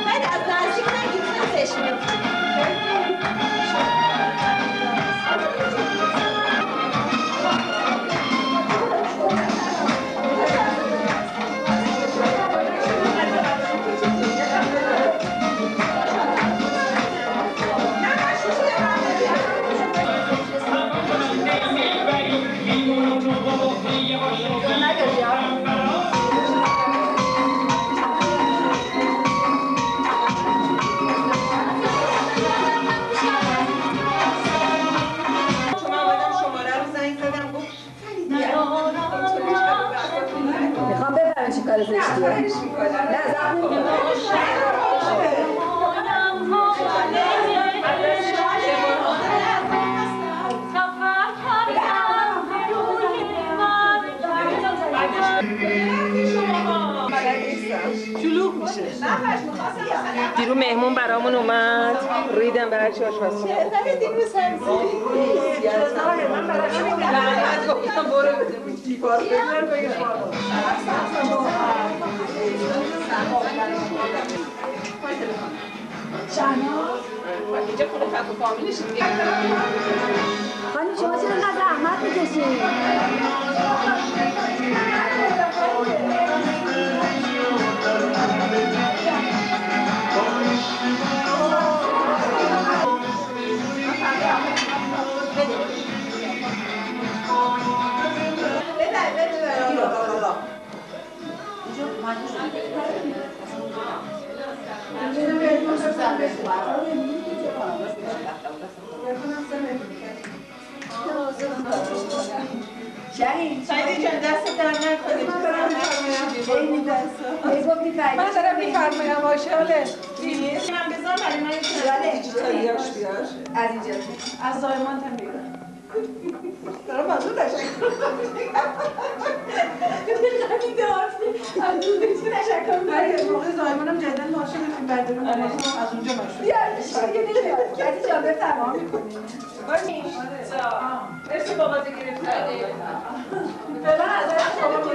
ولی از نزدیک نگید خیلی میخوام ببرم چی کار زشتیه نه زبون شلوغ میشه دیرو مهمون برامون اومد ریدم به هرچی آشپزی دیرو سبزی من برای همین گفتم برو دیوار بزن بگیر اینجا خونه فقط فامیلش دیگه خانم شما چرا نه زحمت میکشید شاید جان دست در نکنید من دارم میفرمایم آشاله من بذار برای من دیجیتالیاش بیار از اینجا از زایمان هم بیار دارم بازو تشکر خیلی دارتی از دوزیتی تشکر برای موقع زایمانم جدن ماشین بکنیم بردارم از اونجا ماشین یه نمیاد کسی جان بفرما میکنیم مرسی بابا گرفت فعلا از شما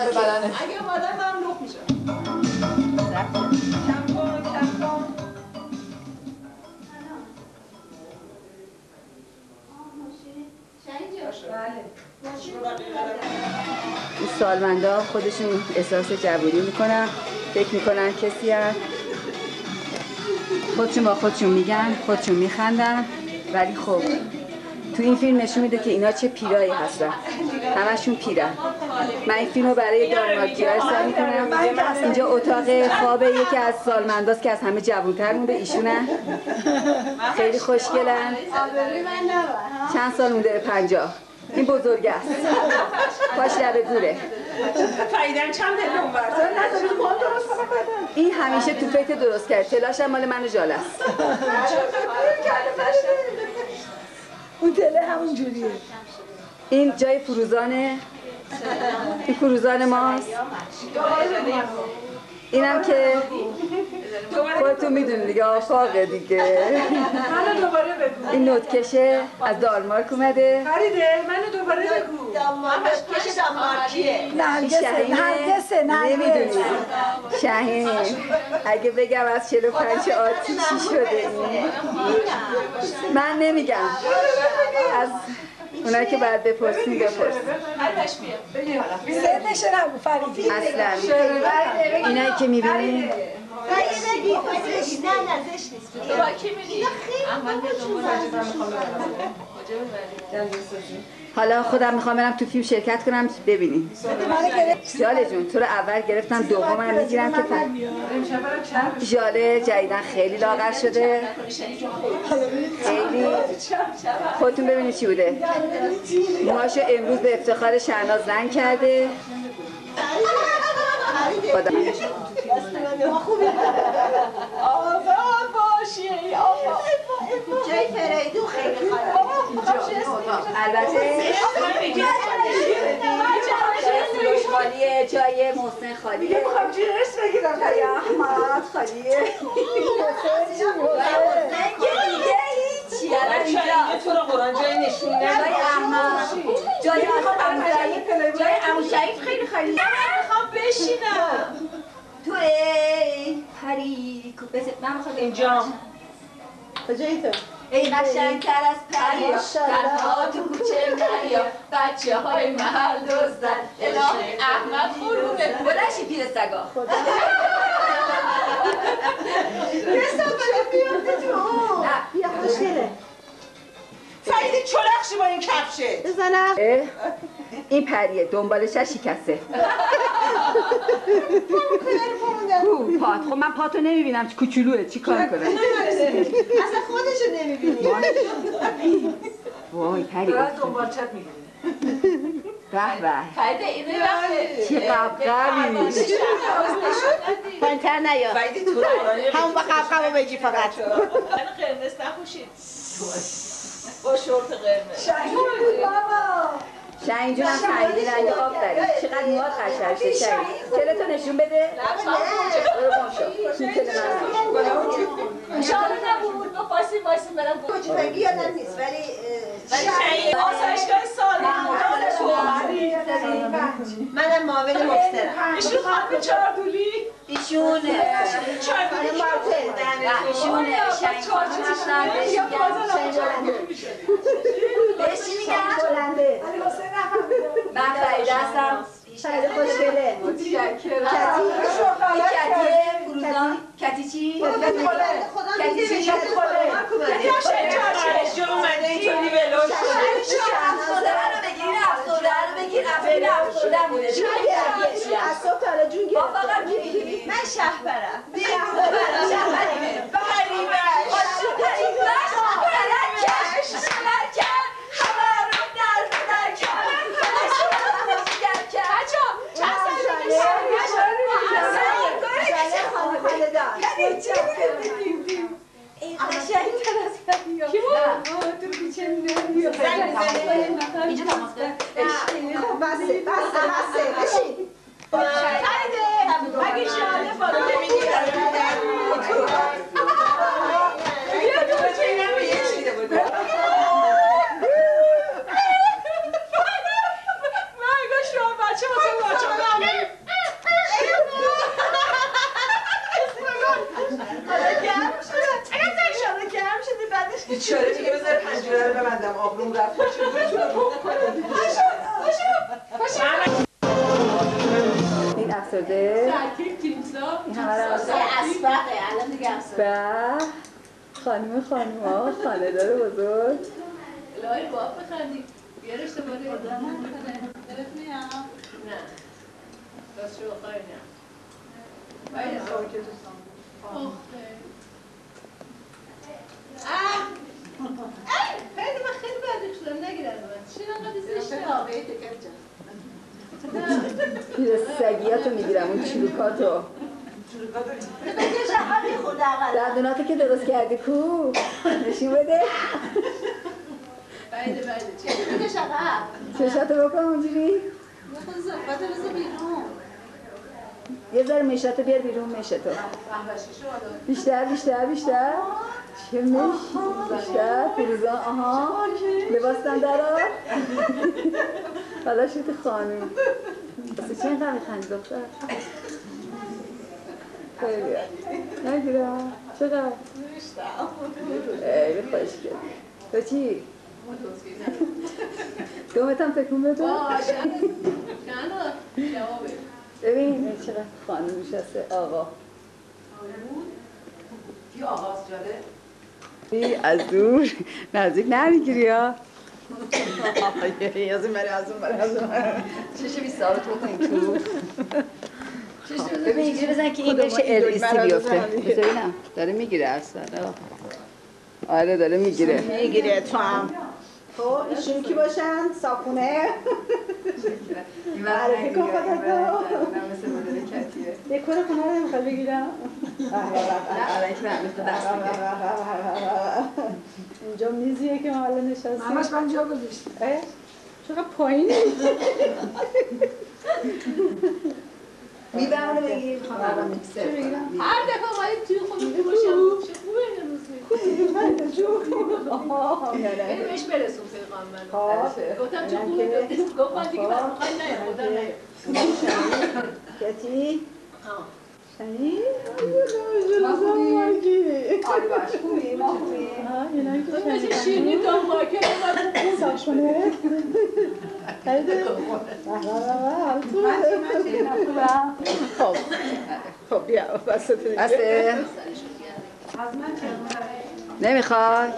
به بدنه. اگه اومدن من لخ میشم. کم کن. این سالمندا خودشون احساس جوونی میکنن، فکر میکنن کسی هست، خودشون با خودشون میگن، خودشون میخندن، ولی خب تو این فیلم نشون میده که اینا چه پیرایی هستن، همشون پیرن. من این فیلم رو برای دانمارکی‌ها ارسال میکنم. اینجا اتاق خواب یکی از سالمنداست که از همه جوان‌تر مونده، ایشونن خیلی خوشگلن. چند سال مونده؟ 50. این بزرگ است، پاش لبه دوره. فایدن چند دل اون برزن ندارید مال درست کنم. این همیشه توفیت درست کرد، تلاش هم مال من و جاله است. اون تله همون جوریه. این جای فروزانه، این فروزان ماست. اینم که خودتون میدونید دیگه، آفاقه دیگه. منو دوباره بگو. این نوتکشه از دانمارک اومده. فریده منو دوباره بگو. دانمارکیه دانمارکیه. نرگسه نمیدونید شاهین، اگه بگم از 45 آتیشی شده این، من نمیگم، از اونایی که باید بپرسیم بپرس. سنش نگو فریدی. اصلا اینایی که میبینی نه زشت نیست. با کی میری؟ حالا خودم میخوام برم تو فیلم شرکت کنم ببینیم. جاله جون تو رو اول گرفتم، دومم میگیرم که جاله جدیدن خیلی لاغر شده، خیلی. خودتون ببینید چی بوده. موهاشو امروز به افتخار شهناز رنگ کرده. خدا آزاد باشی ای آقا. جای فریدون خیلی البته خالیه، جای محسن خالیه. میخوام جیرش بگیرم. جای احمد خالیه. تو رو قرآن جای نشون جای احمد، جای عمو شریف خیلی خالیه. میخوام بشینم. تو ای پری من میخوام اینجا کجایی تو؟ ای قشنگتر از پریا، تنها تو کوچه مریا، بچه های محل دزدن، الهی احمد خورونه. بلنشی پیر سگا. بیا خوشگله. فریده چلخشی با این کفشه. بزنم. این پریه دنبالش شکسته. پات. خب من پاتو نمیبینم، کوچولوه، چی کار کنم؟ اصلا خودشو نمیبینی. وای پری دنبالچت میگیری. به به فریده اینو وقتی چه قبقبی. پایین‌تر نیا. فریده تو رو قرآن همون با قبقبو بگی فقط. من قرمز نخوشید با شورت قرمز. شاهین جونم خیلی رنگ آب داری، چقدر موهات قشنگ شده شاهین. تلتو نشون بده. برو گم شو. این تل من. شاله نبود با وایسیم برم کجایی یادم نیست ولی شاهین آسایشگاه سالم منم معاون مبصرم. ایشون خانم چاردولی. ایشون بهش چی میگن؟ من فریده هستم. شاید خوشگله. کتیه فروزان. کتی چی؟ کتی چی؟ جو اومده اینطوری ولو شده. افسرده رو بگیر، افسرده بوده. از صبح تا حالا جون گرفت. فقط میگیری. من شهبرم. اینجا تماس کن. خب بسه بشین. مگه شاله بالا نمیگیره. بیا تو چه نمیگیره. مگه شما بچه آروم رفت این افسرده این همه رو اسبقه الان دیگه اسبقه خانم ها خانه داره بزرگ الهی باید بخندی بیار اشتباهی آدم نکنه دلت میاد؟ نه راست شو خواهی نه باید خیلی من خیلی بدش شدم نگیرم من چرا انقدر زشته؟ پیر سگیاتو میگیرم اون چروکاتو بگه شقا میخونده اقلا دندوناتو که درست کردی کو نشون بده باید چه؟ بگه شقا چشاتو بکن اونجوری یه خود زفت بزن بیرون یه ذره مشتاتو بیار بیرون مشتو بیشتر چه مشی بیشتر فروزان آها لباستن درا حالا شد خانم واسه چه اینقدر میخندی دختر خیلی نگیرم چقدر خیلی خوشگل تو چی؟ دومت هم تکون بده ببین چقدر خانم میشسته آقا کی آغاز جاده؟ از دور نزدیک نمیگیری ها از این بره چشه 20 سال تو کنی تو ببین اینجوری بزن که این بشه الیسی بیفته ببینم داره میگیره اصلا آره داره میگیره میگیره تو هم خب ایشون کی باشن؟ صافونه معرفی کن خودت رو مثل مدل کتیه دکور خونه رو نمیخواد بگیرم اینجا میزیه که ما حالا نشستیم همش من جا گذاشتم چقدر پایینی میبرمونو بگیر خانم چه بگیرم؟ هر دفعه باید توی خود میباشم چه خوبه این روز میگه بهش برسون پیغام منو گفتم چه خوبه گفتم دیگه من میخوای نیم خدا نیم کتی؟ شنی؟ ما خوبی؟ آره باش خوبی؟ ما خوبی؟ مثل شیرینی دانمارکر اومد صافونه؟ خیلی خب بیا بسته نمیخوای؟